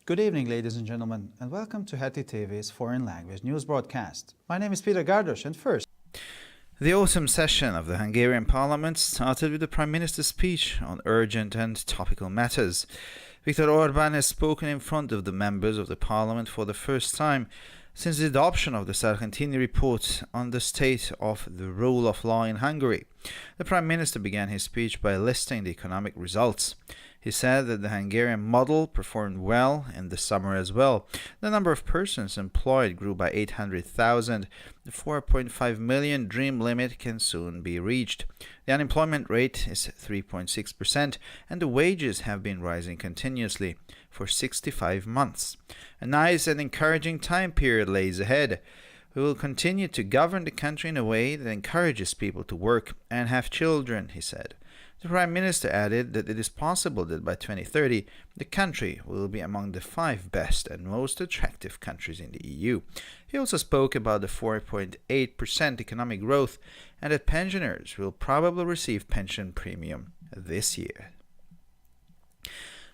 Good evening, ladies and gentlemen, and welcome to Heti TV's foreign language news broadcast. My name is Peter Gardos, and first, the autumn session of the Hungarian parliament started with the Prime Minister's speech on urgent and topical matters. Viktor Orbán has spoken in front of the members of the parliament for the first time since the adoption of the Sargentini report on the state of the rule of law in Hungary. The Prime Minister began his speech by listing the economic results. He said that the Hungarian model performed well in the summer as well. The number of persons employed grew by 800,000. The 4.5 million dream limit can soon be reached. The unemployment rate is 3.6%, and the wages have been rising continuously for 65 months. A nice and encouraging time period lays ahead. We will continue to govern the country in a way that encourages people to work and have children, he said. The Prime Minister added that it is possible that by 2030 the country will be among the 5 best and most attractive countries in the EU. He also spoke about the 4.8% economic growth and that pensioners will probably receive pension premium this year.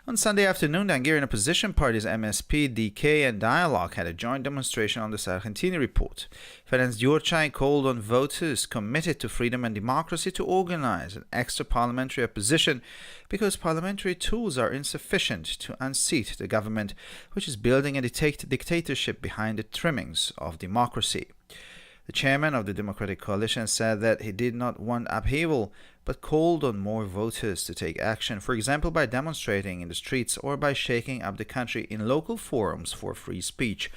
On Sunday afternoon, the Hungarian opposition parties MSP, DK and Dialogue had a joint demonstration on the Sargentini report. Ferenc Gyurcsány called on voters committed to freedom and democracy to organize an extra parliamentary opposition because parliamentary tools are insufficient to unseat the government, which is building a dictatorship behind the trimmings of democracy. The chairman of the Democratic Coalition said that he did not want upheaval, but called on more voters to take action, for example by demonstrating in the streets or by shaking up the country in local forums for free speech.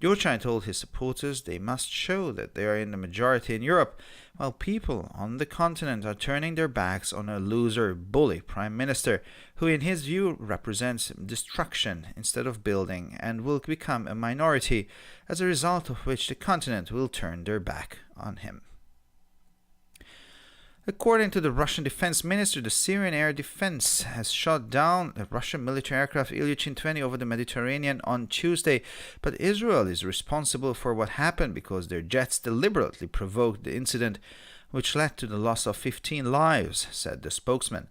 Gyurcsány told his supporters they must show that they are in the majority in Europe, while people on the continent are turning their backs on a loser, bully prime minister, who in his view represents destruction instead of building and will become a minority, as a result of which the continent will turn their back on him. According to the Russian Defense Minister, the Syrian air defense has shot down a Russian military aircraft Ilyushin-20 over the Mediterranean on Tuesday, but Israel is responsible for what happened because their jets deliberately provoked the incident, which led to the loss of 15 lives, said the spokesman.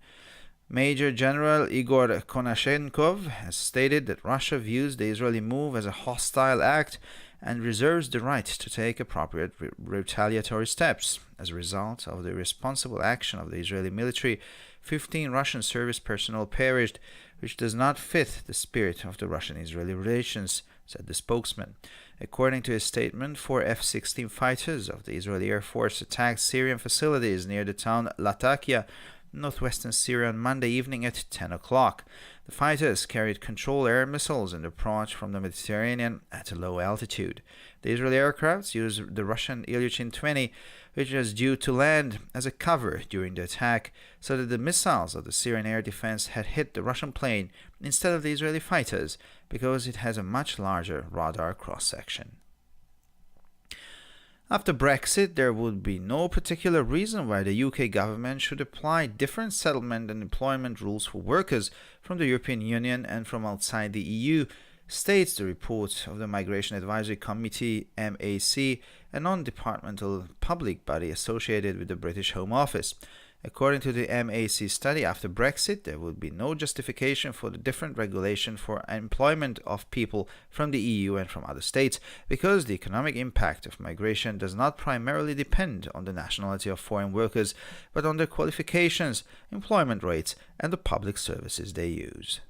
Major General Igor Konashenkov has stated that Russia views the Israeli move as a hostile act and reserves the right to take appropriate retaliatory steps. As a result of the irresponsible action of the Israeli military, 15 Russian service personnel perished, which does not fit the spirit of the Russian-Israeli relations, said the spokesman. According to his statement, 4 F-16 fighters of the Israeli Air Force attacked Syrian facilities near the town Latakia, northwestern Syria, on Monday evening at 10 o'clock. The fighters carried control air missiles and approached from the Mediterranean at a low altitude. The Israeli aircraft used the Russian Ilyushin-20, which was due to land, as a cover during the attack, so that the missiles of the Syrian air defense had hit the Russian plane instead of the Israeli fighters, because it has a much larger radar cross-section. After Brexit, there would be no particular reason why the UK government should apply different settlement and employment rules for workers from the European Union and from outside the EU, states the report of the Migration Advisory Committee, MAC, a non-departmental public body associated with the British Home Office. According to the MAC study, after Brexit, there would be no justification for the different regulation for employment of people from the EU and from other states, because the economic impact of migration does not primarily depend on the nationality of foreign workers, but on their qualifications, employment rates, and the public services they use.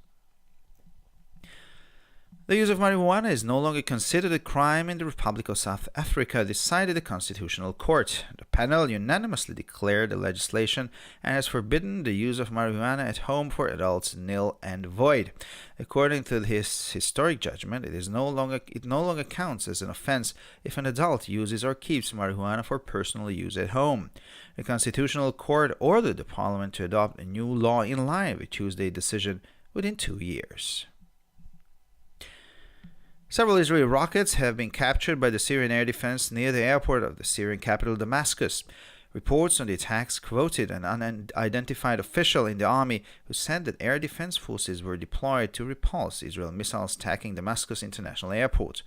The use of marijuana is no longer considered a crime in the Republic of South Africa, decided the Constitutional Court. The panel unanimously declared the legislation and has forbidden the use of marijuana at home for adults nil and void. According to his historic judgment, it no longer counts as an offense if an adult uses or keeps marijuana for personal use at home. The Constitutional Court ordered the Parliament to adopt a new law in line with Tuesday's decision within 2 years. Several Israeli rockets have been captured by the Syrian air defense near the airport of the Syrian capital Damascus. Reports on the attacks quoted an unidentified official in the army who said that air defense forces were deployed to repulse Israeli missiles attacking Damascus International Airport.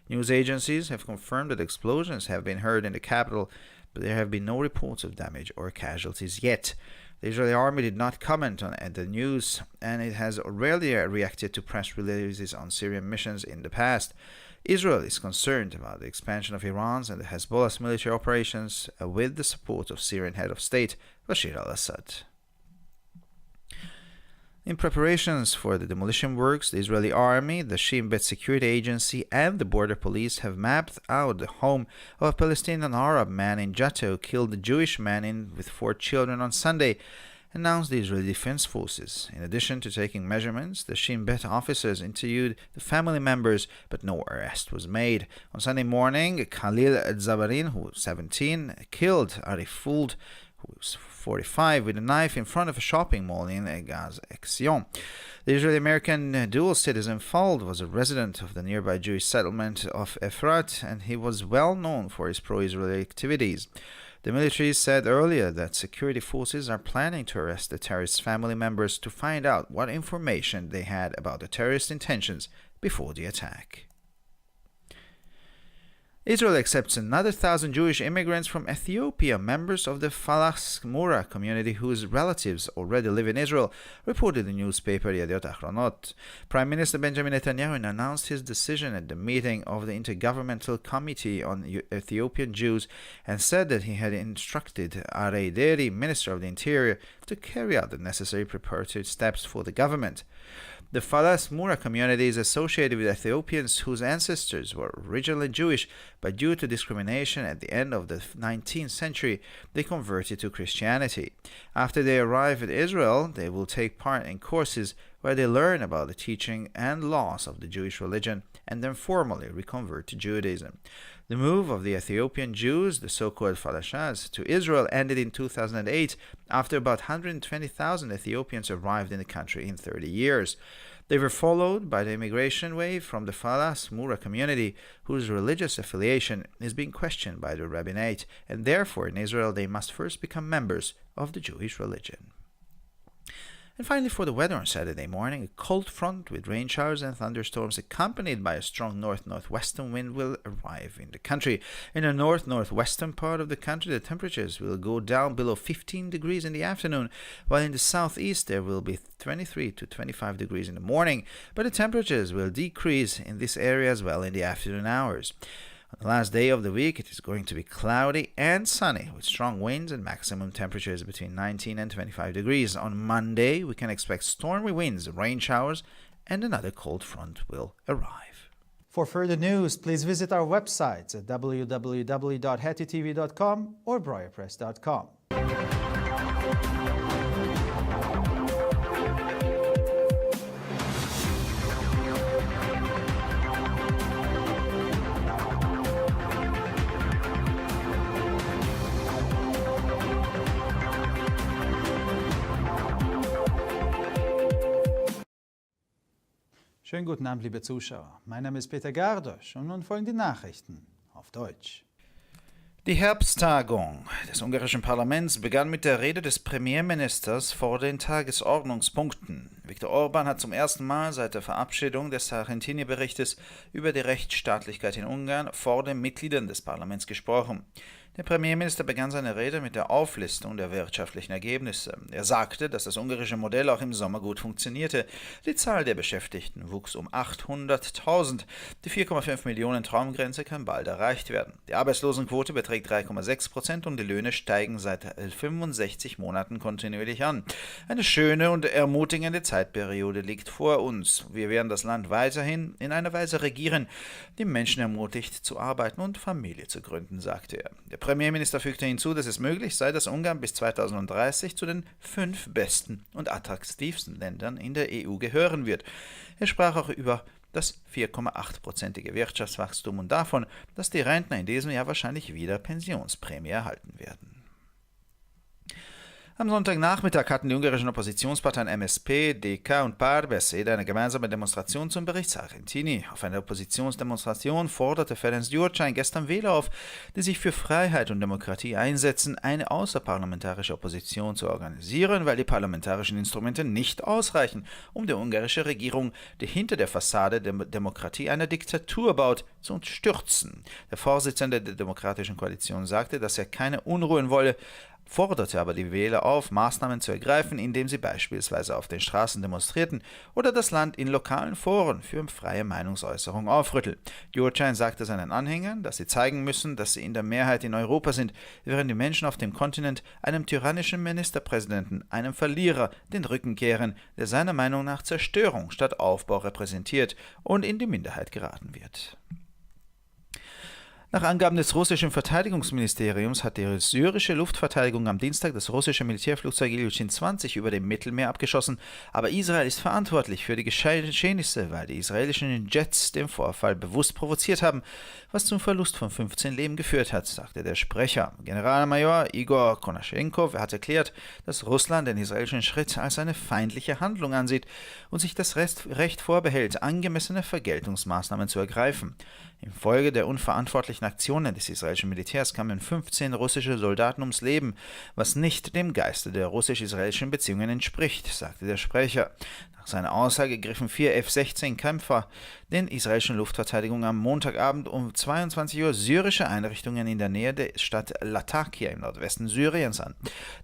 News agencies have confirmed that explosions have been heard in the capital, but there have been no reports of damage or casualties yet. The Israeli army did not comment on the news, and it has rarely reacted to press releases on Syrian missions in the past. Israel is concerned about the expansion of Iran's and the Hezbollah's military operations with the support of Syrian head of state Bashar al-Assad. In preparations for the demolition works, the Israeli army, the Shin Bet security agency, and the border police have mapped out the home of a Palestinian Arab man in Jatto who killed a Jewish man with 4 children on Sunday, announced the Israeli Defense Forces. In addition to taking measurements, the Shin Bet officers interviewed the family members, but no arrest was made. On Sunday morning, Khalil Zabarin, who was 17, killed Arif Fuld, who was 45, with a knife in front of a shopping mall in Gaz Exion. The Israeli-American dual citizen Fuld was a resident of the nearby Jewish settlement of Efrat, and he was well known for his pro-Israeli activities. The military said earlier that security forces are planning to arrest the terrorists' family members to find out what information they had about the terrorist intentions before the attack. Israel accepts another 1,000 Jewish immigrants from Ethiopia, members of the Falas Mura community whose relatives already live in Israel, reported the newspaper Yediot Achronot. Prime Minister Benjamin Netanyahu announced his decision at the meeting of the Intergovernmental Committee on Ethiopian Jews and said that he had instructed Arei Deri, Minister of the Interior, to carry out the necessary preparatory steps for the government. The Falas Mura community is associated with Ethiopians whose ancestors were originally Jewish, but due to discrimination at the end of the 19th century, they converted to Christianity. After they arrive in Israel, they will take part in courses where they learn about the teaching and laws of the Jewish religion and then formally reconvert to Judaism. The move of the Ethiopian Jews, the so-called Falashas, to Israel ended in 2008 after about 120,000 Ethiopians arrived in the country in 30 years. They were followed by the immigration wave from the Falas Mura community, whose religious affiliation is being questioned by the rabbinate, and therefore in Israel they must first become members of the Jewish religion. And finally, for the weather on Saturday morning, a cold front with rain showers and thunderstorms accompanied by a strong north-northwestern wind will arrive in the country. In the north-northwestern part of the country, the temperatures will go down below 15 degrees in the afternoon, while in the southeast there will be 23 to 25 degrees in the morning, but the temperatures will decrease in this area as well in the afternoon hours. On the last day of the week, it is going to be cloudy and sunny with strong winds and maximum temperatures between 19 and 25 degrees. On Monday, we can expect stormy winds, rain showers, and another cold front will arrive. For further news, please visit our websites at www.hetitv.com or breuerpress.com. Schönen guten Abend, liebe Zuschauer. Mein Name ist Peter Gardosch und nun folgen die Nachrichten auf Deutsch. Die Herbsttagung des ungarischen Parlaments begann mit der Rede des Premierministers vor den Tagesordnungspunkten. Viktor Orbán hat zum ersten Mal seit der Verabschiedung des Sargentini-Berichtes über die Rechtsstaatlichkeit in Ungarn vor den Mitgliedern des Parlaments gesprochen. Der Premierminister begann seine Rede mit der Auflistung der wirtschaftlichen Ergebnisse. Er sagte, dass das ungarische Modell auch im Sommer gut funktionierte. Die Zahl der Beschäftigten wuchs um 800.000. Die 4,5 Millionen Traumgrenze kann bald erreicht werden. Die Arbeitslosenquote beträgt 3,6% und die Löhne steigen seit 65 Monaten kontinuierlich an. Eine schöne und ermutigende Zeitperiode liegt vor uns. Wir werden das Land weiterhin in einer Weise regieren, die Menschen ermutigt zu arbeiten und Familie zu gründen, sagte er. Der Premierminister fügte hinzu, dass es möglich sei, dass Ungarn bis 2030 zu den 5 besten und attraktivsten Ländern in der EU gehören wird. Er sprach auch über das 4,8%ige Wirtschaftswachstum und davon, dass die Rentner in diesem Jahr wahrscheinlich wieder Pensionsprämie erhalten werden. Am Sonntagnachmittag hatten die ungarischen Oppositionsparteien MSP, DK und Párbeszéd eine gemeinsame Demonstration zum Bericht Sargentini. Auf einer Oppositionsdemonstration forderte Ferenc Gyurcsány gestern Wähler auf, die sich für Freiheit und Demokratie einsetzen, eine außerparlamentarische Opposition zu organisieren, weil die parlamentarischen Instrumente nicht ausreichen, um die ungarische Regierung, die hinter der Fassade der Demokratie eine Diktatur baut, zu stürzen. Der Vorsitzende der Demokratischen Koalition sagte, dass er keine Unruhen wolle, forderte aber die Wähler auf, Maßnahmen zu ergreifen, indem sie beispielsweise auf den Straßen demonstrierten oder das Land in lokalen Foren für freie Meinungsäußerung aufrütteln. Jurchain sagte seinen Anhängern, dass sie zeigen müssen, dass sie in der Mehrheit in Europa sind, während die Menschen auf dem Kontinent einem tyrannischen Ministerpräsidenten, einem Verlierer, den Rücken kehren, der seiner Meinung nach Zerstörung statt Aufbau repräsentiert und in die Minderheit geraten wird. Nach Angaben des russischen Verteidigungsministeriums hat die syrische Luftverteidigung am Dienstag das russische Militärflugzeug Ilyushin-20 über dem Mittelmeer abgeschossen, aber Israel ist verantwortlich für die Geschehnisse, weil die israelischen Jets den Vorfall bewusst provoziert haben, was zum Verlust von 15 Leben geführt hat, sagte der Sprecher. Generalmajor Igor Konaschenkov hat erklärt, dass Russland den israelischen Schritt als eine feindliche Handlung ansieht und sich das Recht vorbehält, angemessene Vergeltungsmaßnahmen zu ergreifen. Infolge der unverantwortlichen Aktionen des israelischen Militärs kamen 15 russische Soldaten ums Leben, was nicht dem Geiste der russisch-israelischen Beziehungen entspricht, sagte der Sprecher. Nach seiner Aussage griffen 4 F-16-Kämpfer den israelischen Luftverteidigung am Montagabend um 22 Uhr syrische Einrichtungen in der Nähe der Stadt Latakia im Nordwesten Syriens an.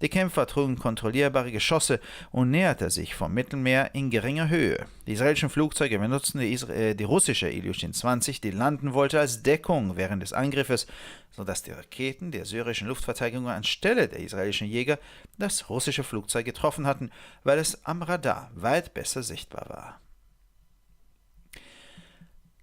Die Kämpfer trugen kontrollierbare Geschosse und näherten sich vom Mittelmeer in geringer Höhe. Die israelischen Flugzeuge benutzten die russische Ilyushin-20, die landen wollte, als Deckung während des Angriffes, sodass die Raketen der syrischen Luftverteidigung anstelle der israelischen Jäger das russische Flugzeug getroffen hatten, weil es am Radar weit besser sichtbar war.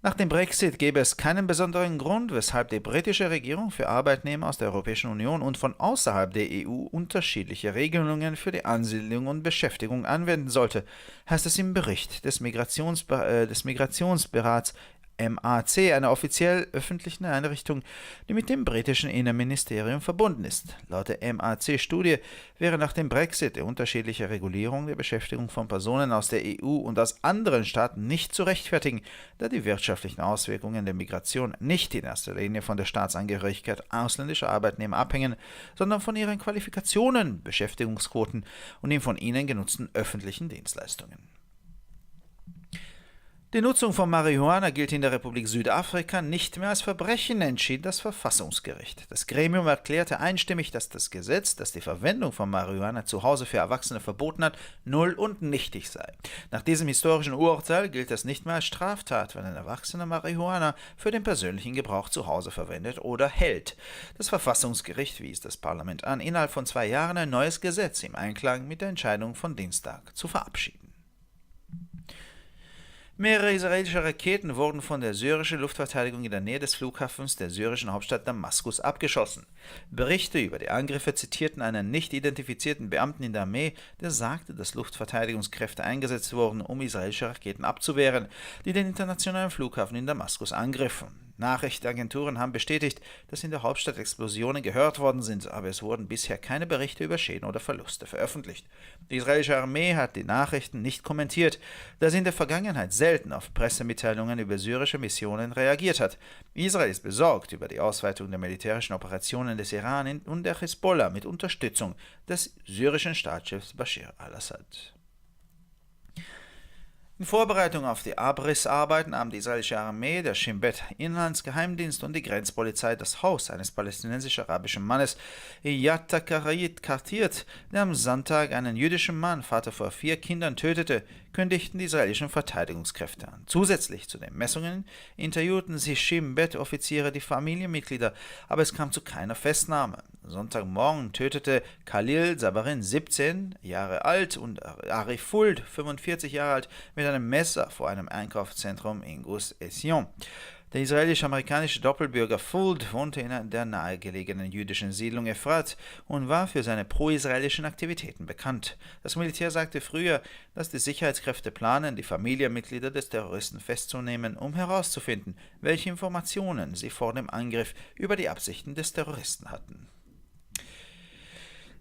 Nach dem Brexit gäbe es keinen besonderen Grund, weshalb die britische Regierung für Arbeitnehmer aus der Europäischen Union und von außerhalb der EU unterschiedliche Regelungen für die Ansiedlung und Beschäftigung anwenden sollte, heißt es im Bericht des Migrationsberats MAC, einer offiziell öffentlichen Einrichtung, die mit dem britischen Innenministerium verbunden ist. Laut der MAC-Studie wäre nach dem Brexit die unterschiedliche Regulierung der Beschäftigung von Personen aus der EU und aus anderen Staaten nicht zu rechtfertigen, da die wirtschaftlichen Auswirkungen der Migration nicht in erster Linie von der Staatsangehörigkeit ausländischer Arbeitnehmer abhängen, sondern von ihren Qualifikationen, Beschäftigungsquoten und den von ihnen genutzten öffentlichen Dienstleistungen. Die Nutzung von Marihuana gilt in der Republik Südafrika nicht mehr als Verbrechen, entschied das Verfassungsgericht. Das Gremium erklärte einstimmig, dass das Gesetz, das die Verwendung von Marihuana zu Hause für Erwachsene verboten hat, null und nichtig sei. Nach diesem historischen Urteil gilt das nicht mehr als Straftat, wenn ein Erwachsener Marihuana für den persönlichen Gebrauch zu Hause verwendet oder hält. Das Verfassungsgericht wies das Parlament an, innerhalb von 2 Jahren ein neues Gesetz im Einklang mit der Entscheidung von Dienstag zu verabschieden. Mehrere israelische Raketen wurden von der syrischen Luftverteidigung in der Nähe des Flughafens der syrischen Hauptstadt Damaskus abgeschossen. Berichte über die Angriffe zitierten einen nicht identifizierten Beamten in der Armee, der sagte, dass Luftverteidigungskräfte eingesetzt wurden, um israelische Raketen abzuwehren, die den internationalen Flughafen in Damaskus angriffen. Nachrichtenagenturen haben bestätigt, dass in der Hauptstadt Explosionen gehört worden sind, aber es wurden bisher keine Berichte über Schäden oder Verluste veröffentlicht. Die israelische Armee hat die Nachrichten nicht kommentiert, da sie in der Vergangenheit selten auf Pressemitteilungen über syrische Missionen reagiert hat. Israel ist besorgt über die Ausweitung der militärischen Operationen des Iran und der Hisbollah mit Unterstützung des syrischen Staatschefs Bashar al-Assad. In Vorbereitung auf die Abrissarbeiten haben die israelische Armee, der Shin Bet Inlandsgeheimdienst und die Grenzpolizei das Haus eines palästinensisch-arabischen Mannes Yad Takarit kartiert, der am Sonntag einen jüdischen Mann, Vater von 4 Kindern, tötete, kündigten die israelischen Verteidigungskräfte an. Zusätzlich zu den Messungen interviewten sie Shin Bet-Offiziere die Familienmitglieder, aber es kam zu keiner Festnahme. Sonntagmorgen tötete Khalil Sabarin, 17 Jahre alt, und Arif Fuld, 45 Jahre alt, mit einem Messer vor einem Einkaufszentrum in Gus-Ession. Der israelisch-amerikanische Doppelbürger Fuld wohnte in der nahegelegenen jüdischen Siedlung Efrat und war für seine pro-israelischen Aktivitäten bekannt. Das Militär sagte früher, dass die Sicherheitskräfte planen, die Familienmitglieder des Terroristen festzunehmen, um herauszufinden, welche Informationen sie vor dem Angriff über die Absichten des Terroristen hatten.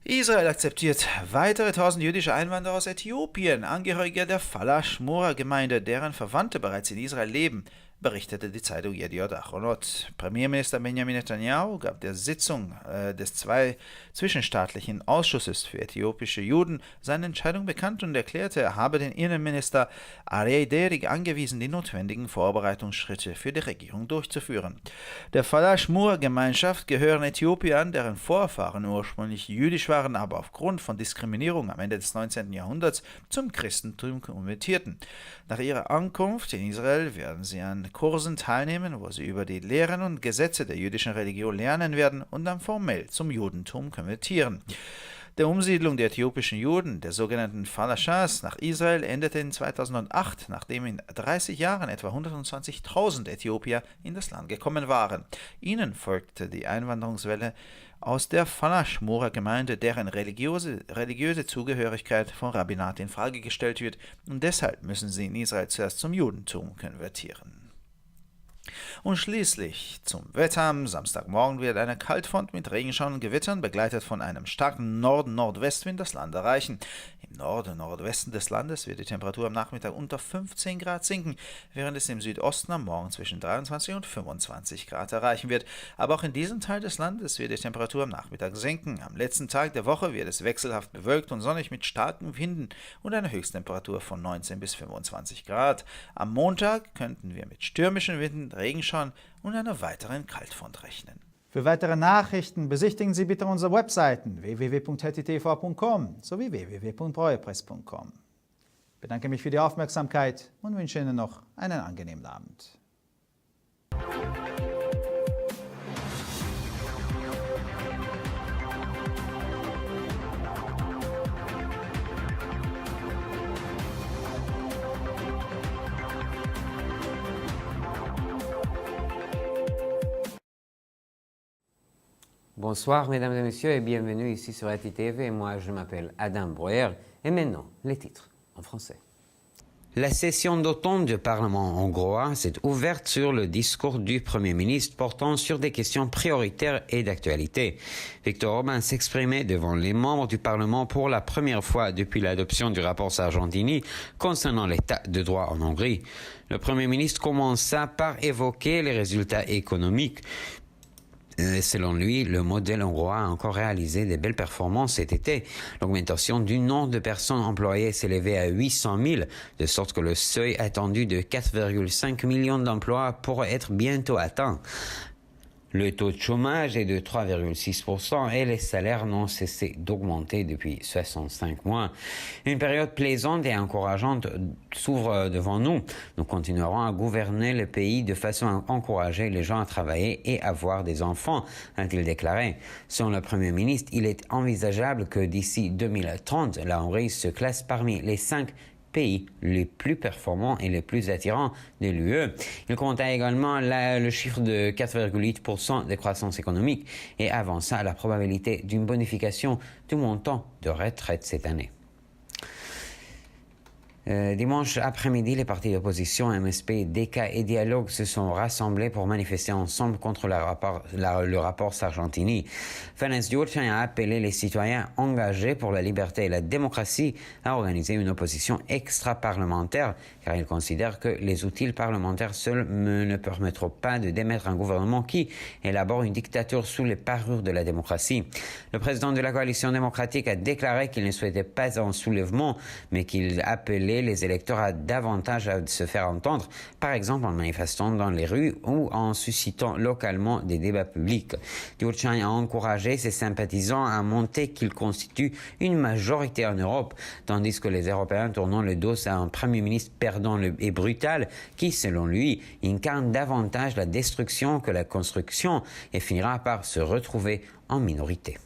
Israel akzeptiert weitere 1000 jüdische Einwanderer aus Äthiopien, Angehörige der Falash-Mora-Gemeinde, deren Verwandte bereits in Israel leben, berichtete die Zeitung Yediot Achronot. Premierminister Benjamin Netanyahu gab der Sitzung des zwischenstaatlichen Ausschusses für äthiopische Juden seine Entscheidung bekannt und erklärte, er habe den Innenminister Aryeh Deri angewiesen, die notwendigen Vorbereitungsschritte für die Regierung durchzuführen. Der Falash-Mur-Gemeinschaft gehören Äthiopier an, deren Vorfahren ursprünglich jüdisch waren, aber aufgrund von Diskriminierung am Ende des 19. Jahrhunderts zum Christentum konvertierten. Nach ihrer Ankunft in Israel werden sie an Kursen teilnehmen, wo sie über die Lehren und Gesetze der jüdischen Religion lernen werden und dann formell zum Judentum konvertieren. Die Umsiedlung der äthiopischen Juden, der sogenannten Falashas, nach Israel endete in 2008, nachdem in 30 Jahren etwa 120.000 Äthiopier in das Land gekommen waren. Ihnen folgte die Einwanderungswelle aus der Falash-Mura-Gemeinde, deren religiöse Zugehörigkeit vom Rabbinat in Frage gestellt wird, und deshalb müssen sie in Israel zuerst zum Judentum konvertieren. Und schließlich zum Wetter. Am Samstagmorgen wird eine Kaltfront mit Regenschauern und Gewittern, begleitet von einem starken Nord-Nordwestwind, das Land erreichen. Im Norden und Nordwesten des Landes wird die Temperatur am Nachmittag unter 15 Grad sinken, während es im Südosten am Morgen zwischen 23 und 25 Grad erreichen wird. Aber auch in diesem Teil des Landes wird die Temperatur am Nachmittag sinken. Am letzten Tag der Woche wird es wechselhaft bewölkt und sonnig mit starken Winden und einer Höchsttemperatur von 19 bis 25 Grad. Am Montag könnten wir mit stürmischen Winden, Regenschauern und einer weiteren Kaltfront rechnen. Für weitere Nachrichten besichtigen Sie bitte unsere Webseiten www.hettitv.com sowie www.breuerpress.com. Ich bedanke mich für die Aufmerksamkeit und wünsche Ihnen noch einen angenehmen Abend. Bonsoir mesdames et messieurs et bienvenue ici sur HTTV. Moi je m'appelle Adam Breuer et maintenant les titres en français. La session d'automne du Parlement hongrois s'est ouverte sur le discours du Premier ministre portant sur des questions prioritaires et d'actualité. Viktor Orbán s'exprimait devant les membres du Parlement pour la première fois depuis l'adoption du rapport Sargentini concernant l'état de droit en Hongrie. Le Premier ministre commença par évoquer les résultats économiques. Selon lui, le modèle hongrois a encore réalisé de belles performances cet été. L'augmentation du nombre de personnes employées s'élevait à 800 000, de sorte que le seuil attendu de 4,5 millions d'emplois pourrait être bientôt atteint. Le taux de chômage est de 3,6% et les salaires n'ont cessé d'augmenter depuis 65 mois. Une période plaisante et encourageante s'ouvre devant nous. Nous continuerons à gouverner le pays de façon à encourager les gens à travailler et avoir des enfants, a-t-il déclaré. Selon le Premier ministre, il est envisageable que d'ici 2030, la Hongrie se classe parmi les 5 pays les plus performants et les plus attirants de l'UE. Il compta également le chiffre de 4,8% de croissance économique et avança la probabilité d'une bonification du montant de retraite cette année. Dimanche après-midi, les partis d'opposition MSP, DK et Dialogue se sont rassemblés pour manifester ensemble contre le rapport Sargentini. Ferenc Gyurcsány a appelé les citoyens engagés pour la liberté et la démocratie à organiser une opposition extra-parlementaire, car il considère que les outils parlementaires seuls ne permettront pas de démettre un gouvernement qui élabore une dictature sous les parures de la démocratie. Le président de la coalition démocratique a déclaré qu'il ne souhaitait pas un soulèvement, mais qu'il appelait les électeurs à davantage à se faire entendre, par exemple en manifestant dans les rues ou en suscitant localement des débats publics. Gyurcsány a encouragé ses sympathisants à montrer qu'ils constituent une majorité en Europe, tandis que les Européens tournant le dos à un Premier ministre perdant et brutal qui, selon lui, incarne davantage la destruction que la construction et finira par se retrouver en minorité.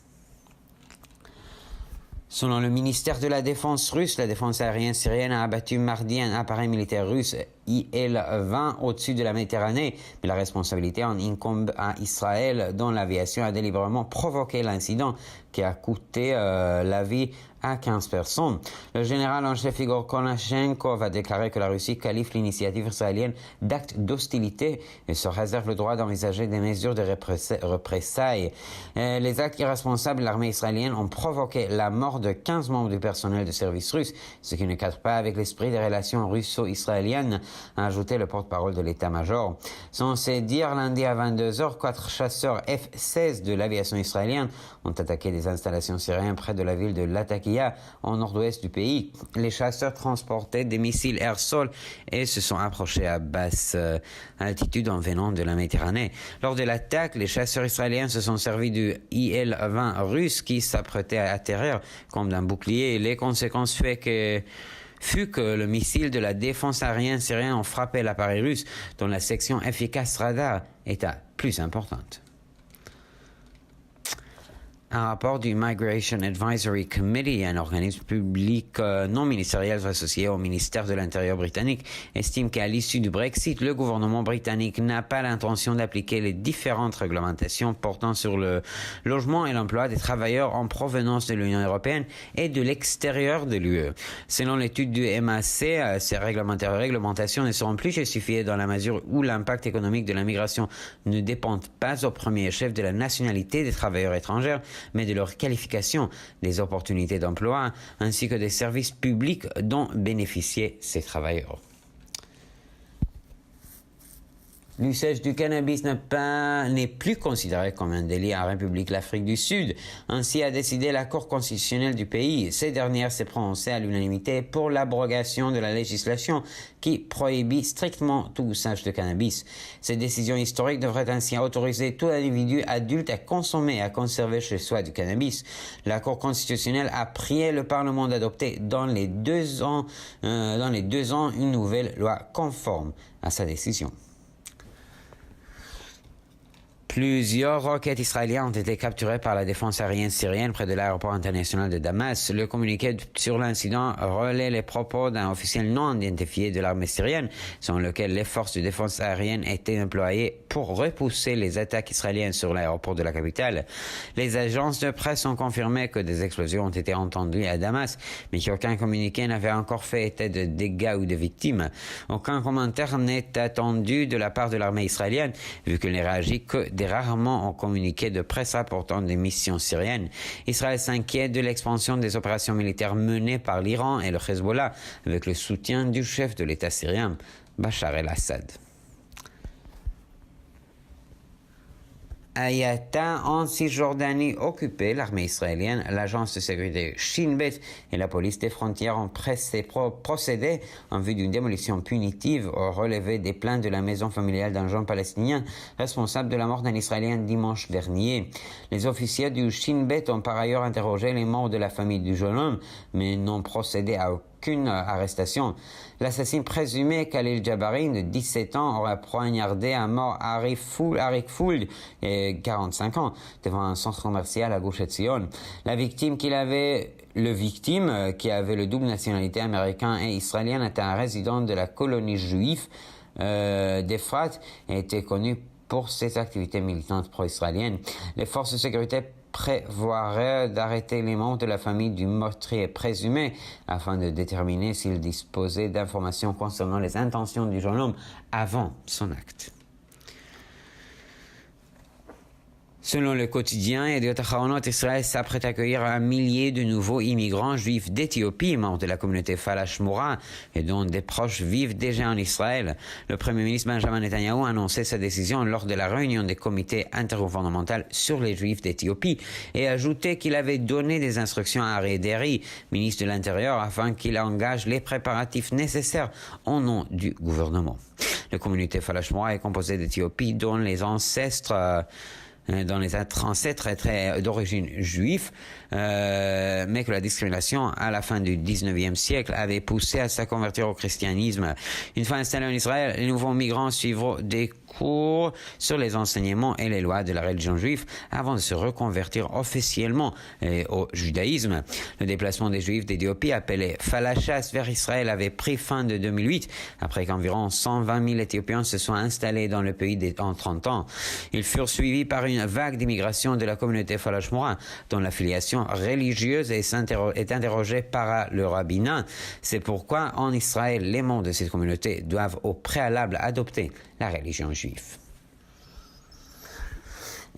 Selon le ministère de la Défense russe, la défense aérienne syrienne a abattu mardi un appareil militaire russe IL-20 au-dessus de la Méditerranée, mais la responsabilité en incombe à Israël, dont l'aviation a délibérément provoqué l'incident qui a coûté la vie à 15 personnes. Le général en chef Igor Konashenkov a déclaré que la Russie qualifie l'initiative israélienne d'acte d'hostilité et se réserve le droit d'envisager des mesures de représailles. Les actes irresponsables de l'armée israélienne ont provoqué la mort de 15 membres du personnel de service russe, ce qui ne cadre pas avec l'esprit des relations russo-israéliennes a ajouté le porte-parole de l'état-major. Censé dire lundi à 22h, 4 chasseurs F-16 de l'aviation israélienne ont attaqué des installations syriennes près de la ville de Latakia, au nord-ouest du pays. Les chasseurs transportaient des missiles air-sol et se sont approchés à basse altitude en venant de la Méditerranée. Lors de l'attaque, les chasseurs israéliens se sont servis du IL-20 russe qui s'apprêtait à atterrir comme d'un bouclier. Les conséquences fut que le missile de la défense aérienne syrienne a frappé l'appareil russe dont la section efficace radar était plus importante. Un rapport du Migration Advisory Committee, un organisme public non ministériel associé au ministère de l'Intérieur britannique, estime qu'à l'issue du Brexit, le gouvernement britannique n'a pas l'intention d'appliquer les différentes réglementations portant sur le logement et l'emploi des travailleurs en provenance de l'Union européenne et de l'extérieur de l'UE. Selon l'étude du MAC, ces réglementations ne seront plus justifiées dans la mesure où l'impact économique de la migration ne dépend pas au premier chef de la nationalité des travailleurs étrangers, mais de leur qualification, des opportunités d'emploi, ainsi que des services publics dont bénéficiaient ces travailleurs. L'usage du cannabis n'est plus considéré comme un délit en République l'Afrique du Sud. Ainsi a décidé la Cour constitutionnelle du pays. Cette dernière s'est prononcée à l'unanimité pour l'abrogation de la législation qui prohibit strictement tout usage de cannabis. Cette décision historique devrait ainsi autoriser tout individu adulte à consommer et à conserver chez soi du cannabis. La Cour constitutionnelle a prié le Parlement d'adopter dans les 2 ans une nouvelle loi conforme à sa décision. Plusieurs roquettes israéliennes ont été capturées par la défense aérienne syrienne près de l'aéroport international de Damas. Le communiqué sur l'incident relaie les propos d'un officiel non identifié de l'armée syrienne, selon lequel les forces de défense aérienne étaient employées pour repousser les attaques israéliennes sur l'aéroport de la capitale. Les agences de presse ont confirmé que des explosions ont été entendues à Damas, mais qu'aucun communiqué n'avait encore fait état de dégâts ou de victimes. Aucun commentaire n'est attendu de la part de l'armée israélienne, vu qu'elle n'a réagi que rarement en communiqué de presse rapportant des missions syriennes. Israël s'inquiète de l'expansion des opérations militaires menées par l'Iran et le Hezbollah avec le soutien du chef de l'État syrien, Bachar el-Assad. Ayata en Cisjordanie occupée, l'armée israélienne, l'agence de sécurité Shin Bet et la police des frontières ont procédé en vue d'une démolition punitive au relevé des plaintes de la maison familiale d'un jeune palestinien responsable de la mort d'un Israélien dimanche dernier. Les officiers du Shin Bet ont par ailleurs interrogé les membres de la famille du jeune homme, mais n'ont procédé à aucune arrestation. L'assassin présumé Khalil Jabarin, de 17 ans, aurait poignardé à mort Arik Fould, 45 ans, devant un centre commercial à Gush Etzion. Le victime, qui avait le double nationalité américaine et israélienne, était un résident de la colonie juive d'Efrat et était connu pour ses activités militantes pro-israéliennes. Les forces de sécurité prévoiraient d'arrêter les membres de la famille du meurtrier présumé afin de déterminer s'ils disposaient d'informations concernant les intentions du jeune homme avant son acte. Selon le quotidien Yediot Aharonot, Israël s'apprête à accueillir 1 millier de nouveaux immigrants juifs d'Éthiopie, membres de la communauté Falashmoura, et dont des proches vivent déjà en Israël. Le Premier ministre Benjamin Netanyahu a annoncé sa décision lors de la réunion des comités intergouvernemental sur les juifs d'Éthiopie et a ajouté qu'il avait donné des instructions à Aryeh Deri, ministre de l'Intérieur, afin qu'il engage les préparatifs nécessaires au nom du gouvernement. La communauté Falashmoura est composée d'Éthiopie dont les ancêtres étaient d'origine juive, mais que la discrimination à la fin du 19e siècle avait poussé à se convertir au christianisme. Une fois installés en Israël, les nouveaux migrants suivront des cours sur les enseignements et les lois de la religion juive avant de se reconvertir officiellement au judaïsme. Le déplacement des juifs d'Éthiopie, appelé Falachas, vers Israël avait pris fin de 2008, après qu'environ 120 000 Éthiopiens se soient installés dans le pays en 30 ans. Ils furent suivis par une vague d'immigration de la communauté Falashmoura, dont l'affiliation religieuse est interrogée par le rabbinat. C'est pourquoi, en Israël, les membres de cette communauté doivent au préalable adopter la religion juive.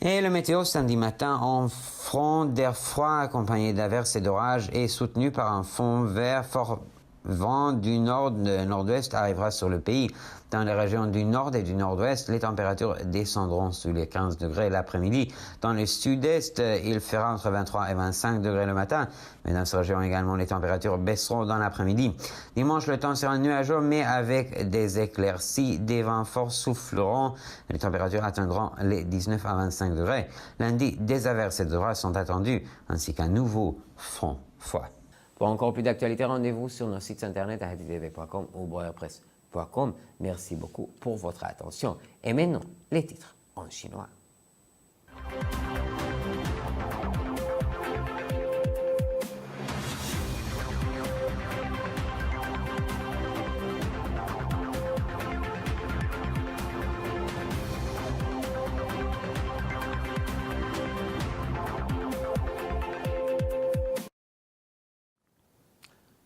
Et le météo samedi matin en front d'air froid accompagné d'averses et d'orages est soutenu par un fond vert fort vent du nord-nord-ouest arrivera sur le pays. Dans les régions du nord et du nord-ouest, les températures descendront sous les 15 degrés l'après-midi. Dans le sud-est, il fera entre 23 et 25 degrés le matin. Mais dans ces régions également, les températures baisseront dans l'après-midi. Dimanche, le temps sera nuageux, mais avec des éclaircies. Des vents forts souffleront. Les températures atteindront les 19 à 25 degrés. Lundi, des averses et des orages sont attendus, ainsi qu'un nouveau front froid. Pour encore plus d'actualités, rendez-vous sur nos sites internet à htv.com ou breuerpresse.com. Merci beaucoup pour votre attention. Et maintenant, les titres en chinois.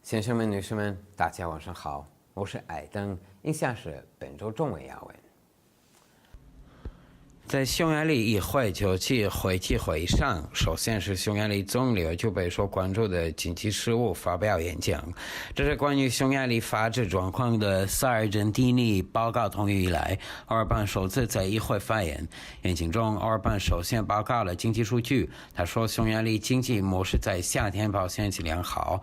先生们、女士们，大家晚上好，我是艾登，以下是本周中文要闻。在匈牙利议会9期会期会议上，首先是匈牙利总理就备受关注的经济事务发表演讲。这是关于匈牙利法治状况的萨尔珍蒂尼报告通过以来，奥尔班首次在议会发言。演讲中，奥尔班首先报告了经济数据。他说，匈牙利经济模式在夏天表现良好，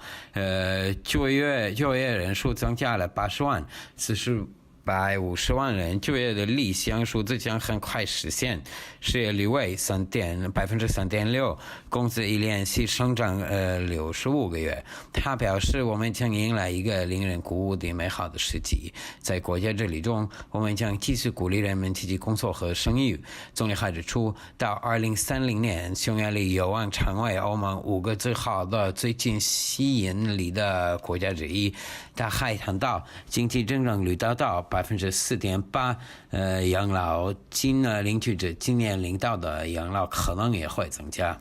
就业人数增加了80万，450万人就业的理想数字将很快实现，失业率为3.6%，工资一连续上涨65个月。他表示，我们将迎来一个令人鼓舞的美好的时机。在国家治理中，我们将继续鼓励人们积极工作和生育。总理还指出，到2030年，匈牙利有望成为欧盟5个最好的、最具吸引力的国家之一。他还谈到，经济增长率达到4.8%，养老金领取者今年领到的养老可能也会增加。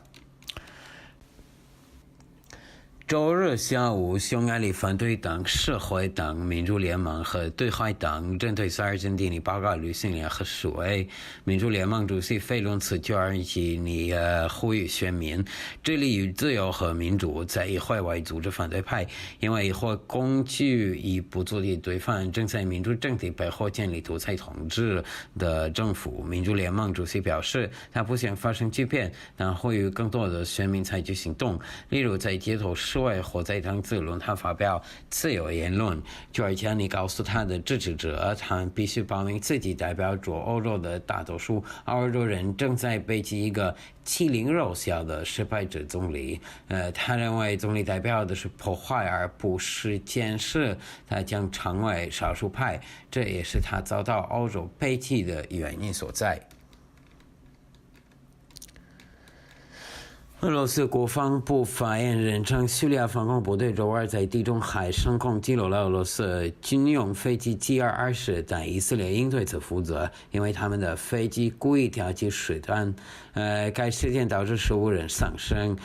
周日下午，匈牙利反对党、社会党、民主联盟和对外党针对萨尔珍蒂尼报告履行联合示威。民主联盟主席费伦茨就212呼吁选民致力于自由和民主，在议会外组织反对派，因为议会工具已不足以对抗正在民主政体背后建立独裁统治的政府。民主联盟主席表示，他不想发生巨变，但呼吁更多的选民采取行动，例如在街头示威或在当自论坛发表自由言论。就而且你告诉他的支持者，他们必须保明自己代表着欧洲的大多数欧洲人正在背弃一个欺凌弱小的失败者总理。他认为总理代表的是破坏而不是建设，他将成为少数派，这也是他遭到欧洲背弃的原因所在。俄罗斯国防部发言人称，叙利亚反攻部队周二在地中海上空击落了俄罗斯军用飞机 G-20，但以色列应对此负责，因为他们的飞机故意挑起水弹。该事件导致15人丧生。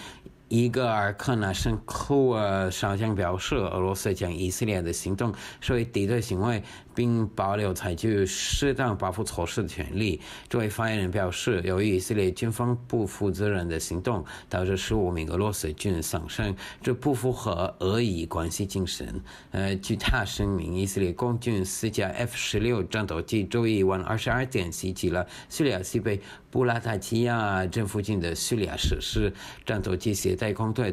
伊戈尔·科纳申库少将表示，俄罗斯将以色列的行动视为敌对行为，并保留采取适当报复措施的权利。这位发言人表示，由于以色列军方不负责任的行动导致15名俄罗斯军人丧生，这不符合俄以关系精神。据他声明，以色列空军4架 F-16战斗机周一晚22点袭击了叙利亚西北布拉塔基亚镇附近的叙利亚设施，战斗机携带空对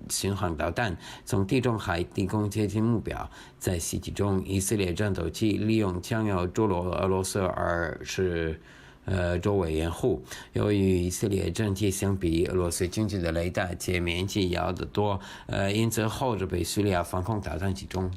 巡航导弹，从地中海低空接近目标。在袭击中，以色列战斗机利用将要着陆俄罗斯而是周围掩护。由于以色列整体相比俄罗斯军机的雷达界面积要得多，因此后者被叙利亚防空导弹击中。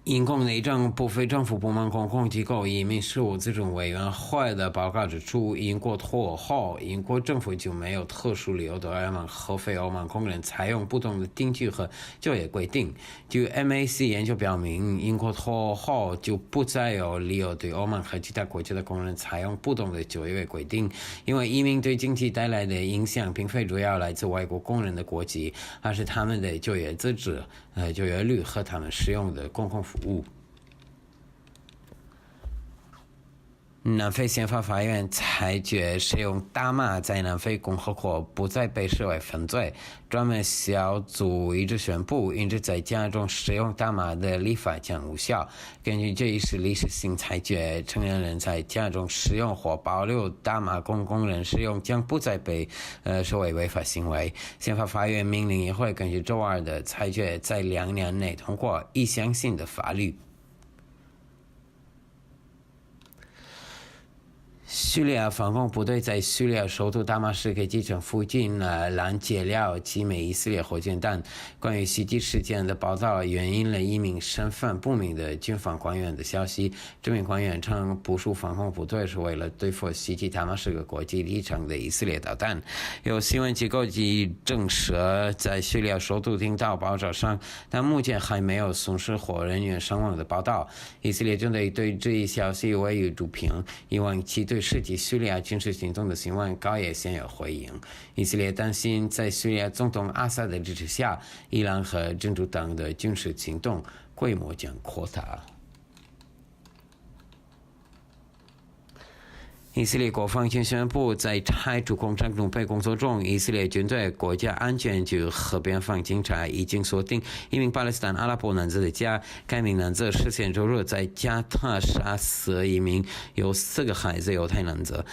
英国内政部非政府部门公共机构移民事务咨询委员会的报告指出，英国脱欧后，英国政府就没有特殊理由对欧盟和非欧盟工人采用不同的定居和就业规定。据 MAC 研究表明，英国脱欧后就不再有理由对欧盟和其他国家的工人采用不同的就业规定，因为移民对经济带来的影响并非主要来自外国工人的国籍，而是他们的就业资质、就业率和他们使用的公共服务。南非宪法法院裁决使用大麻在南非共和国不再被视为犯罪。专门小组一致宣布，因此在家中使用大麻的立法将无效。根据这一是历史性裁决，成年人在家中使用或保留大麻公共人使用将不再被视为违法行为。宪法法院命令议会根据周二的裁决，在2年内通过一项新的法律。叙利亚防空部队在叙利亚首都大马士革机场附近拦截了几枚以色列火箭弹。关于袭击事件的报道援引了一名身份不明的军方官员的消息。这名官员称，部署防空部队是为了对付袭击大马士革国际机场的以色列导弹。有新闻机构证实，在叙利亚首都听到爆炸声，但目前还没有损失或人员伤亡的报道。以色列军队对这一消息予以主评，以往其对涉及叙利亚军事行动的新闻稿也先有回应。以色列担心，在叙利亚总统阿萨德支持下，伊朗和真主党的军事行动规模将扩大。以色列国防军宣布，在拆除工程准备工作中，以色列军队、国家安全局和边防警察已经锁定一名巴勒斯坦阿拉伯男子的家。该名男子事先周日在加特杀死一名有4个孩子犹太男子。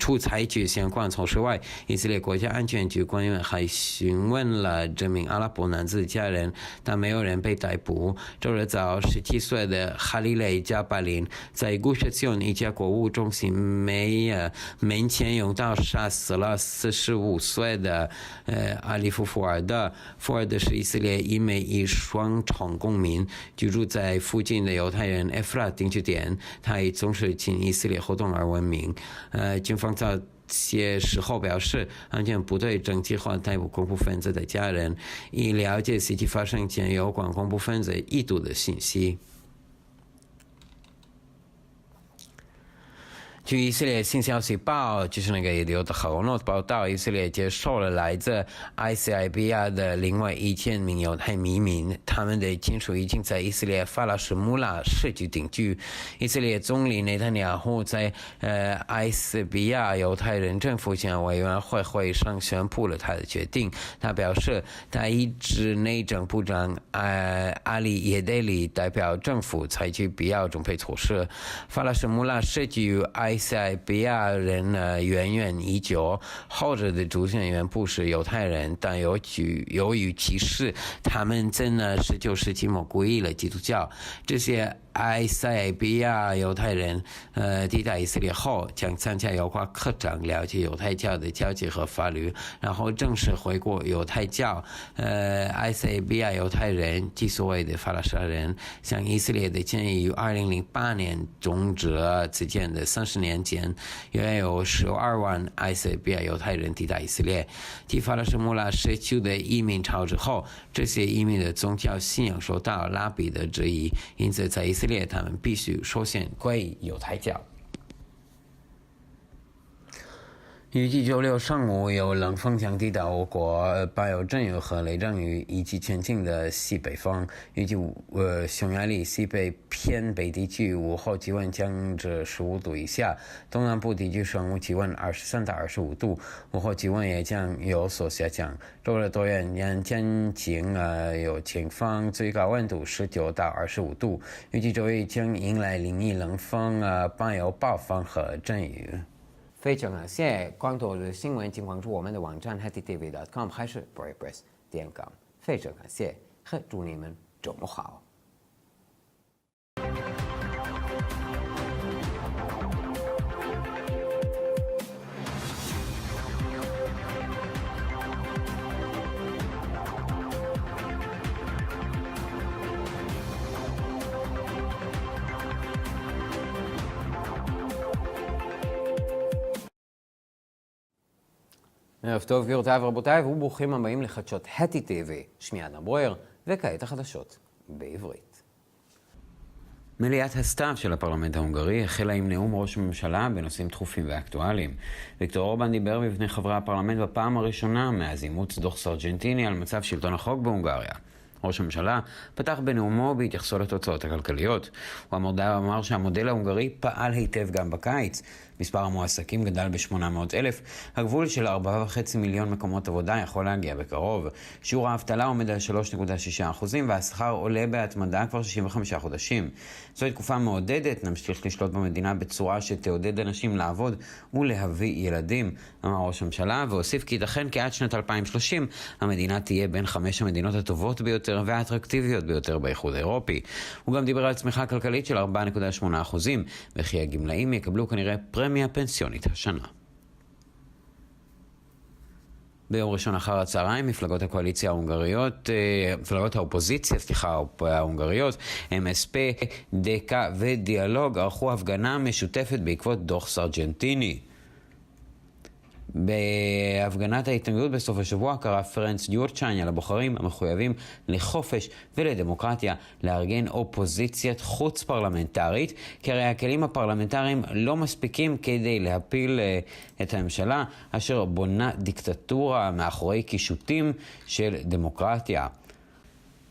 除采取相关措施外，以色列国家安全局官员还询问了这名阿拉伯男子的家人，但没有人被逮捕。周日早，17岁的哈利雷加巴林在古什西恩一家国务中心门前用刀杀死了45岁的阿里夫·福尔德。福尔德是以色列一枚双重公民，居住在附近的犹太人埃弗拉定居点。他以从事亲以色列活动而闻名。军方早些时候表示，安全部队正计划逮捕恐怖分子的家人，以了解袭击发生前有关恐怖分子意图的信息。据以色列新消息报，就是那个有的好诺报道，以色列接受了来自埃塞比亚的另外1000名犹太移民，他们的亲属已经在以色列法拉什穆拉市区定居。以色列总理内塔尼亚胡在埃塞比亚犹太人政府间委员会会议上宣布了他的决定。他表示，他已指内政部长阿里耶德里代表政府采取必要准备措施。法拉什穆拉市区与埃塞比亚人渊源已久，后者的主成员不是犹太人，但由于歧视，他们在19世纪末皈依了基督教。这些埃塞比亚犹太人抵达以色列后，将参加有关课程，了解犹太教的教义和法律，然后正式回国犹太教。埃塞比亚犹太人即所谓的法拉沙人，向以色列的建议于2008年终止了之间的30年间，约有12万埃塞比亚犹太人抵达以色列。继法拉什穆拉社区的移民潮之后，这些移民的宗教信仰受到拉比的质疑，因此在以色列他们必须首先归犹太教。预计周六上午有冷风将抵达我国，伴有阵雨和雷阵雨，以及前进的西北风。预计匈牙利西北偏北地区午后气温降至15度以下，东南部地区上午气温23到25度，午后气温也将有所下降。周日多云间晴，有晴风，最高温度19到25度。预计周一将迎来另一冷风，伴有暴风和阵雨。非常感谢更多的新闻，请关注我们的网站 hetitv.com 还是 brightpress.com。非常感谢，和祝你们周末好。ערב טוב גבירותיי ורבותיי, וברוכים הבאים לחדשות הטי TV. שמי אדם ברואר, וכעת החדשות בעברית. מליאת הסתיו של הפרלמנט ההונגרי החלה עם נאום ראש הממשלה בנושאים דחופים ואקטואליים. ויקטור אורבן דיבר בפני חברי הפרלמנט בפעם הראשונה מאז אימוץ דוח סרג'נטיני על מצב שלטון החוק בהונגריה. ראש הממשלה פתח בנאומו בהתייחסו לתוצאות הכלכליות. הוא אמר שהמודל ההונגרי פעל היטב גם בקיץ. מספר המועסקים גדל ב-800,000, הגבול של 4.5 מיליון מקומות עבודה יכול להגיע בקרוב. שיעור האבטלה עומד על 3.6% והשכר עולה בהתמדה כבר 65 חודשים. זוהי תקופה מעודדת, נמשיך לשלוט במדינה בצורה שתעודד אנשים לעבוד ולהביא ילדים, אמר ראש הממשלה, והוסיף כי ייתכן כי עד שנת 2030 המדינה תהיה בין 5 המדינות הטובות ביותר והאטרקטיביות ביותר באיחוד האירופי. הוא גם דיבר על צמיחה כלכלית של 4.8% וכי הגמלאים יקבלו כנראה פרמיה פנסיונית השנה. ביום ראשון אחר הצהריים, מפלגות האופוזיציה ההונגריות, MSP, דקה ודיאלוג ערכו הפגנה משותפת בעקבות דוח סרג'נטיני. בהפגנת ההתנגדות בסוף השבוע קרא פרנץ דיורצ'אניה לבוחרים המחויבים לחופש ולדמוקרטיה לארגן אופוזיציית חוץ פרלמנטרית, כי הרי הכלים הפרלמנטריים לא מספיקים כדי להפיל את הממשלה אשר בונה דיקטטורה מאחורי קישוטים של דמוקרטיה.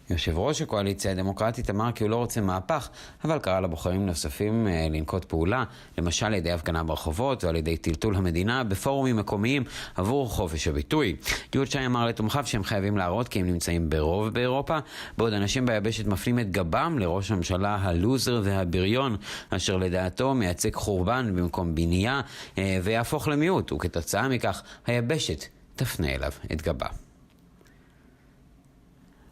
יושב ראש הקואליציה הדמוקרטית אמר כי הוא לא רוצה מהפך, אבל קרא לבוחרים נוספים לנקוט פעולה, למשל על ידי הפגנה ברחובות או על ידי טלטול המדינה בפורומים מקומיים עבור חופש הביטוי. דיורצ'אי אמר לתומכיו שהם חייבים להראות כי הם נמצאים ברוב באירופה, בעוד אנשים ביבשת מפנים את גבם לראש הממשלה הלוזר והבריון, אשר לדעתו מייצג חורבן במקום בנייה ויהפוך למיעוט, וכתוצאה מכך היבשת תפנה אליו את גבה.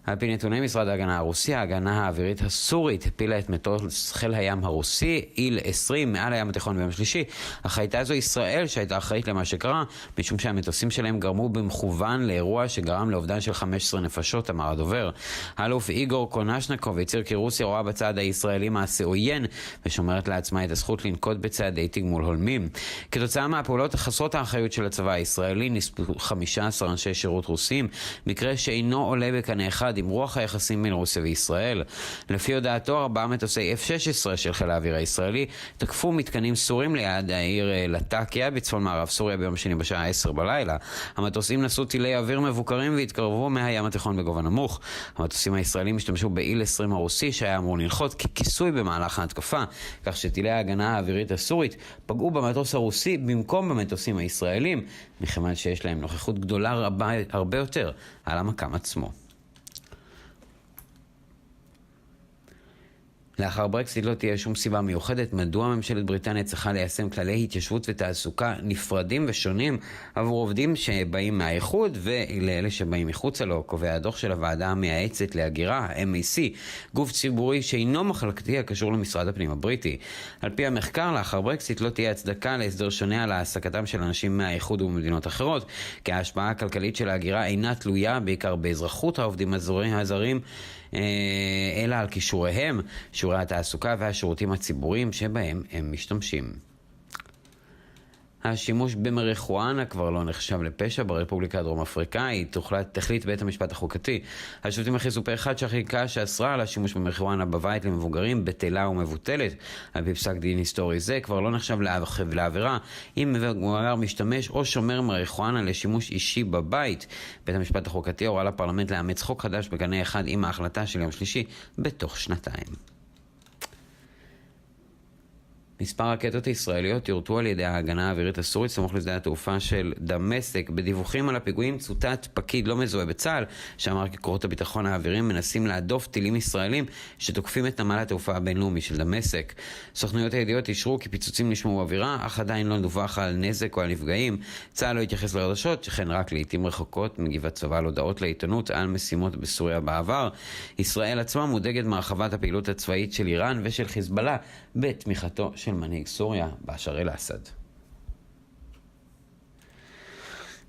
על פי נתוני משרד ההגנה הרוסי, ההגנה האווירית הסורית הפילה את מטוס חיל הים הרוסי, איל 20, מעל הים התיכון ביום שלישי, אך הייתה זו ישראל שהייתה אחראית למה שקרה, משום שהמטוסים שלהם גרמו במכוון לאירוע שגרם לאובדן של 15 נפשות, אמר הדובר. האלוף איגור קונשנקוב הצהיר כי רוסיה רואה בצד הישראלי מעשה עוין, ושומרת לעצמה את הזכות לנקוט בצעדי תגמול הולמים. כתוצאה מהפעולות חסרות האחריות של הצבא הישראלי, נספו 15 אנשי שירות רוסים, מקרה שאינו עולה בקנה אחד עם רוח היחסים בין רוסיה וישראל. לפי הודעתו, 4 מטוסי F-16 של חיל האוויר הישראלי תקפו מתקנים סורים ליד העיר לטקיה בצפון מערב סוריה ביום שני בשעה 10 בלילה. המטוסים נשאו טילי אוויר מבוקרים והתקרבו מהים התיכון בגובה נמוך. המטוסים הישראלים השתמשו באיל 20 הרוסי שהיה אמור לנחות ככיסוי במהלך ההתקפה, כך שטילי ההגנה האווירית הסורית פגעו במטוס הרוסי במקום במטוסים הישראלים, מכיוון שיש להם נוכחות גדולה הרבה יותר על המקם עצמו. לאחר ברקסיט לא תהיה שום סיבה מיוחדת מדוע ממשלת בריטניה צריכה ליישם כללי התיישבות ותעסוקה נפרדים ושונים עבור עובדים שבאים מהאיחוד ולאלה שבאים מחוצה לו, קובע הדוח של הוועדה המייעצת להגירה, MAC, גוף ציבורי שאינו מחלקתי הקשור למשרד הפנים הבריטי. על פי המחקר, לאחר ברקסיט לא תהיה הצדקה להסדר שונה על העסקתם של אנשים מהאיחוד ובמדינות אחרות, כי ההשפעה הכלכלית של ההגירה אינה תלויה בעיקר באזרחות העובדים הזרים, אלא על כישוריהם, שיעורי התעסוקה והשירותים הציבוריים שבהם הם משתמשים. השימוש במריחואנה כבר לא נחשב לפשע ברפובליקה הדרום אפריקאית, תחליט בית המשפט החוקתי. השופטים הכריזו פה אחד שהחקיקה שאסרה על השימוש במריחואנה בבית למבוגרים בטלה ומבוטלת. על פי פסק דין היסטורי זה כבר לא נחשב לעבירה אם מבוגר משתמש או שומר מריחואנה לשימוש אישי בבית. בית המשפט החוקתי הורה לפרלמנט לאמץ חוק חדש בקנה אחד עם ההחלטה של יום שלישי בתוך 2 מספר רקטות הישראליות יורטו על ידי ההגנה האווירית הסורית סמוך לשדה התעופה של דמשק. בדיווחים על הפיגועים צוטט פקיד לא מזוהה בצה"ל שאמר כי כוחות הביטחון האוויריים מנסים להדוף טילים ישראלים שתוקפים את נמל התעופה הבינלאומי של דמשק. סוכנויות הידיעות אישרו כי פיצוצים נשמעו באווירה, אך עדיין לא דווח על נזק או על נפגעים. צה"ל לא התייחס לחדשות, שכן רק לעתים רחוקות מגיב הצבא על הודעות לעיתונות על משימות בסוריה בעבר. ישראל עצמה מודאגת מהרחבת הפעילות הצבאית של איראן ושל חיזבאללה בתמיכתו של מנהיג סוריה באשר אל-אסד.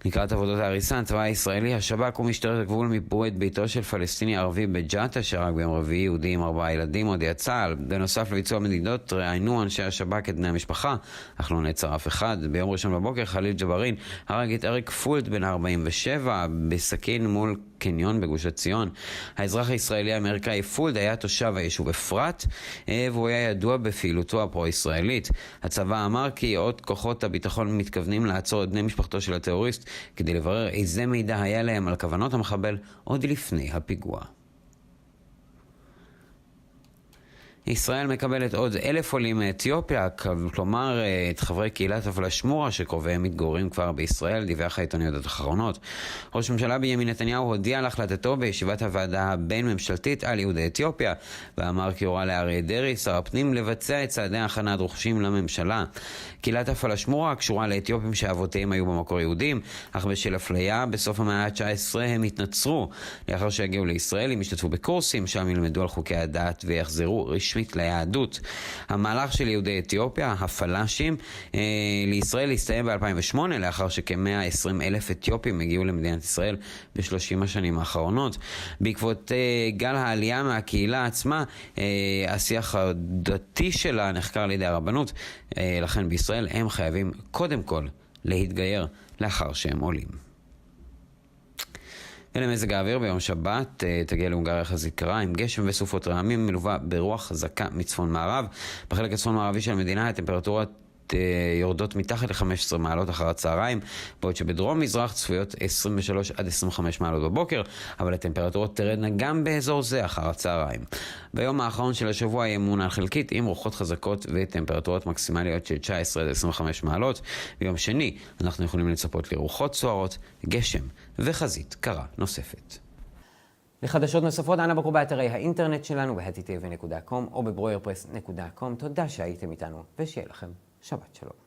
לקראת עבודות ההריסה, הצבא הישראלי, השב"כ ומשטרת הגבול מיפו את ביתו של פלסטיני ערבי בג'אטה שרק ביום רביעי, יהודי עם 4 ילדים, הודיע צה"ל. בנוסף לביצוע מדידות, ראיינו אנשי השב"כ את בני המשפחה, אך לא נעצר אף אחד. ביום ראשון בבוקר חליל ג'ברין הרג את אריק פולט בן 47 בסכין מול קניון בגוש עציון. האזרח הישראלי האמריקאי פולד היה תושב היישוב אפרת, והוא היה ידוע בפעילותו הפרו-ישראלית. הצבא אמר כי עוד כוחות הביטחון מתכוונים לעצור את בני משפחתו של הטרוריסט כדי לברר איזה מידע היה להם על כוונות המחבל עוד לפני הפיגוע. ישראל מקבלת עוד 1,000 עולים מאתיופיה, כלומר את חברי קהילת הפלאשמורה שקרוביהם מתגוררים כבר בישראל, דיווח העיתון ידיעות אחרונות. ראש הממשלה בנימין נתניהו הודיע על החלטתו בישיבת הוועדה הבין-ממשלתית על יהודי אתיופיה, ואמר כי הורה לאריה דרעי, שר הפנים, לבצע את צעדי ההכנה הדרושים לממשלה. קהילת הפלאשמורה קשורה לאתיופים שאבותיהם היו במקור יהודים, אך בשל אפליה בסוף המאה ה-19 הם התנצרו. לאחר שהגיעו לישראל הם השתתפו בקורסים, שם ילמדו על חוקי הדת ויחזרו רשמית ליהדות. המהלך של יהודי אתיופיה, הפלאשים, לישראל הסתיים ב-2008, לאחר שכ-120,000 אתיופים הגיעו למדינת ישראל ב-30 השנים האחרונות. בעקבות גל העלייה מהקהילה עצמה, השיח הדתי שלה נחקר על ידי הרבנות, לכן בישראל הם חייבים קודם כל להתגייר לאחר שהם עולים. ולמזג האוויר ביום שבת תגיע להונגריה חזית קרה עם גשם וסופות רעמים מלווה ברוח חזקה מצפון מערב. בחלק הצפון מערבי של המדינה הטמפרטורות יורדות מתחת ל-15 מעלות אחר הצהריים, בעוד שבדרום מזרח צפויות 23 עד 25 מעלות בבוקר, אבל הטמפרטורות תרדנה גם באזור זה אחר הצהריים. ביום האחרון של השבוע יהיה מעונן חלקית עם רוחות חזקות וטמפרטורות מקסימליות של 19 עד 25 מעלות. ביום שני אנחנו יכולים לצפות לרוחות סוערות, גשם וחזית קרה נוספת. לחדשות נוספות אנא בקרו באתרי האינטרנט שלנו ב-htv.com או בברוארפרס.com. תודה שהייתם איתנו ושיהיה לכם שבת שלום.